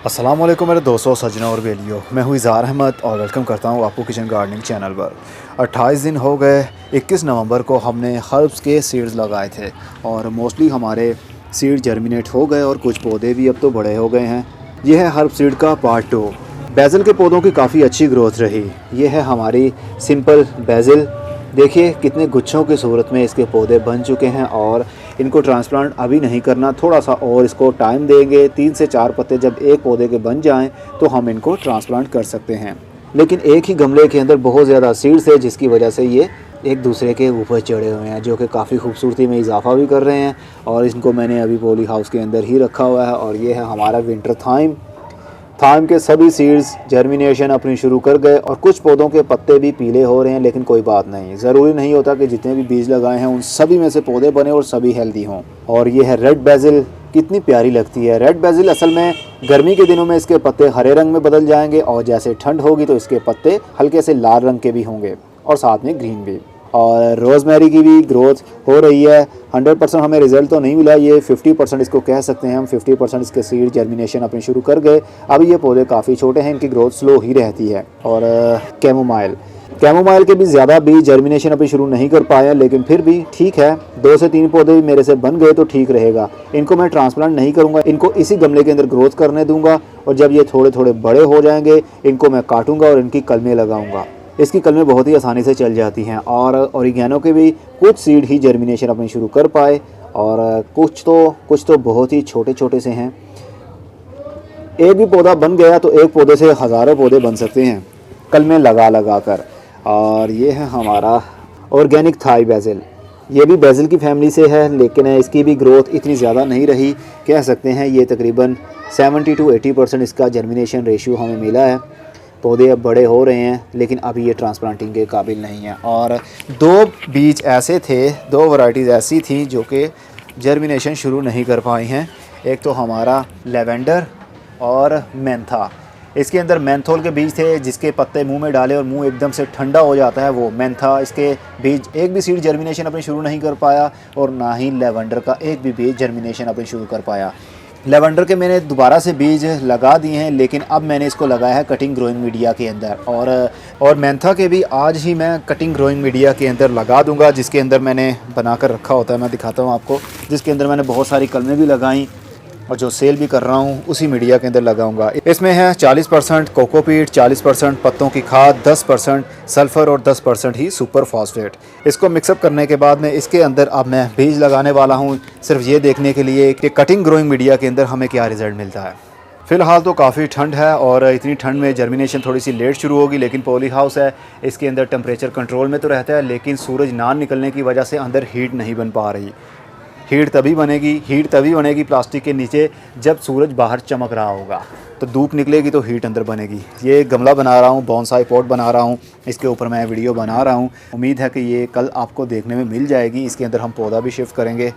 अस्सलाम वालेकुम मेरे दोस्तों, सज्जनों और बेलियों। मैं हूँ इज़हार अहमद और वेलकम करता हूँ आपको किचन गार्डनिंग चैनल पर। 28 दिन हो गए। 21 नवंबर को हमने हर्ब्स के सीड्स लगाए थे और मोस्टली हमारे सीड जर्मिनेट हो गए और कुछ पौधे भी अब तो बड़े हो गए हैं। ये है हर्ब सीड का पार्ट 2। बैज़िल के पौधों की काफ़ी अच्छी ग्रोथ रही। ये है हमारी सिंपल बैज़िल। देखिए कितने गुच्छों की सूरत में इसके पौधे बन चुके हैं और इनको ट्रांसप्लांट अभी नहीं करना, थोड़ा सा और इसको टाइम देंगे। 3 से 4 पत्ते जब एक पौधे के बन जाएं तो हम इनको ट्रांसप्लांट कर सकते हैं। लेकिन एक ही गमले के अंदर बहुत ज़्यादा सीड्स है, जिसकी वजह से ये एक दूसरे के ऊपर चढ़े हुए हैं, जो कि काफ़ी खूबसूरती में इजाफा भी कर रहे हैं। और इनको मैंने अभी पॉली हाउस के अंदर ही रखा हुआ है। और ये है हमारा विंटर थाइम के सभी सीड्स जर्मिनेशन अपनी शुरू कर गए और कुछ पौधों के पत्ते भी पीले हो रहे हैं, लेकिन कोई बात नहीं। ज़रूरी नहीं होता कि जितने भी बीज लगाए हैं उन सभी में से पौधे बने और सभी हेल्दी हों। और ये है रेड बैज़िल। कितनी प्यारी लगती है रेड बैज़िल। असल में गर्मी के दिनों में इसके पत्ते हरे रंग में बदल जाएंगे और जैसे ठंड होगी तो इसके पत्ते हल्के से लाल रंग के भी होंगे और साथ में ग्रीन भी। और रोज़मेरी की भी ग्रोथ हो रही है। 100% हमें रिज़ल्ट तो नहीं मिला, ये 50% इसको कह सकते हैं हम। 50% इसके सीड जर्मिनेशन अपनी शुरू कर गए। अभी ये पौधे काफ़ी छोटे हैं, इनकी ग्रोथ स्लो ही रहती है। और कैमोमाइल के भी ज़्यादा बीज जर्मिनेशन अभी शुरू नहीं कर पाए, लेकिन फिर भी ठीक है। 2 से 3 पौधे भी मेरे से बन गए तो ठीक रहेगा। इनको मैं ट्रांसप्लांट नहीं करूँगा, इनको इसी गमले के अंदर ग्रोथ करने दूंगा। और जब ये थोड़े थोड़े बड़े हो जाएंगे इनको मैं काटूँगा और इनकी कलमें लगाऊँगा। इसकी कलमें बहुत ही आसानी से चल जाती हैं। और ओरिगेनो के भी कुछ सीड ही जर्मिनेशन अपनी शुरू कर पाए और कुछ तो बहुत ही छोटे छोटे से हैं। एक भी पौधा बन गया तो एक पौधे से हज़ारों पौधे बन सकते हैं कलमें लगा कर। और ये है हमारा ऑर्गेनिक थाई बैज़िल। ये भी बैज़िल की फैमिली से है, लेकिन इसकी भी ग्रोथ इतनी ज़्यादा नहीं रही। कह सकते हैं ये तकरीबन 70 to 80% इसका जर्मिनेशन रेशियो हमें मिला है। पौधे अब बड़े हो रहे हैं, लेकिन अभी ये ट्रांसप्लांटिंग के काबिल नहीं है। और 2 बीज ऐसे थे, 2 वैरायटीज़ ऐसी थी जो कि जर्मिनेशन शुरू नहीं कर पाई हैं। एक तो हमारा लेवेंडर और मेंथा। इसके अंदर मेंथोल के बीज थे, जिसके पत्ते मुंह में डाले और मुंह एकदम से ठंडा हो जाता है, वो मेंथा। इसके बीज एक भी सीड जर्मिनेशन अपनी शुरू नहीं कर पाया और ना ही लेवेंडर का एक भी बीज जर्मिनेशन अपनी शुरू कर पाया। लेवेंडर के मैंने दोबारा से बीज लगा दिए हैं, लेकिन अब मैंने इसको लगाया है कटिंग ग्रोइंग मीडिया के अंदर। और मेंथा के भी आज ही मैं कटिंग ग्रोइंग मीडिया के अंदर लगा दूंगा, जिसके अंदर मैंने बनाकर रखा होता है। मैं दिखाता हूं आपको, जिसके अंदर मैंने बहुत सारी कलमें भी लगाई और जो सेल भी कर रहा हूँ उसी मीडिया के अंदर लगाऊंगा। इसमें है 40% कोकोपीट, 40% पत्तों की खाद, 10% सल्फ़र और 10% ही सुपर फॉस्फेट। इसको मिक्सअप करने के बाद में इसके अंदर अब मैं बीज लगाने वाला हूँ, सिर्फ ये देखने के लिए कि कटिंग ग्रोइंग मीडिया के अंदर हमें क्या रिज़ल्ट मिलता है। फ़िलहाल तो काफ़ी ठंड है और इतनी ठंड में जर्मिनेशन थोड़ी सी लेट शुरू होगी, लेकिन पॉली हाउस है, इसके अंदर टेम्परेचर कंट्रोल में तो रहता है, लेकिन सूरज ना निकलने की वजह से अंदर हीट नहीं बन पा रही। हीट तभी बनेगी प्लास्टिक के नीचे जब सूरज बाहर चमक रहा होगा, तो धूप निकलेगी तो हीट अंदर बनेगी। ये गमला बना रहा हूँ, बोनसाई पॉट बना रहा हूँ, इसके ऊपर मैं वीडियो बना रहा हूँ। उम्मीद है कि ये कल आपको देखने में मिल जाएगी। इसके अंदर हम पौधा भी शिफ्ट करेंगे।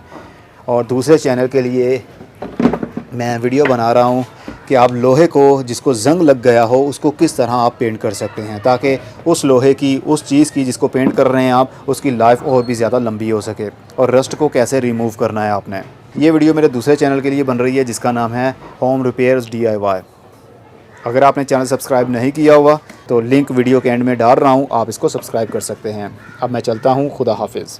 और दूसरे चैनल के लिए मैं वीडियो बना रहा हूँ कि आप लोहे को, जिसको जंग लग गया हो, उसको किस तरह आप पेंट कर सकते हैं, ताकि उस लोहे की, उस चीज़ की जिसको पेंट कर रहे हैं आप, उसकी लाइफ और भी ज़्यादा लंबी हो सके। और रस्ट को कैसे रिमूव करना है आपने। ये वीडियो मेरे दूसरे चैनल के लिए बन रही है, जिसका नाम है होम रिपेयर्स DIY। अगर आपने चैनल सब्सक्राइब नहीं किया हुआ तो लिंक वीडियो के एंड में डाल रहा हूँ, आप इसको सब्सक्राइब कर सकते हैं। अब मैं चलता हूँ, खुदा हाफिज़।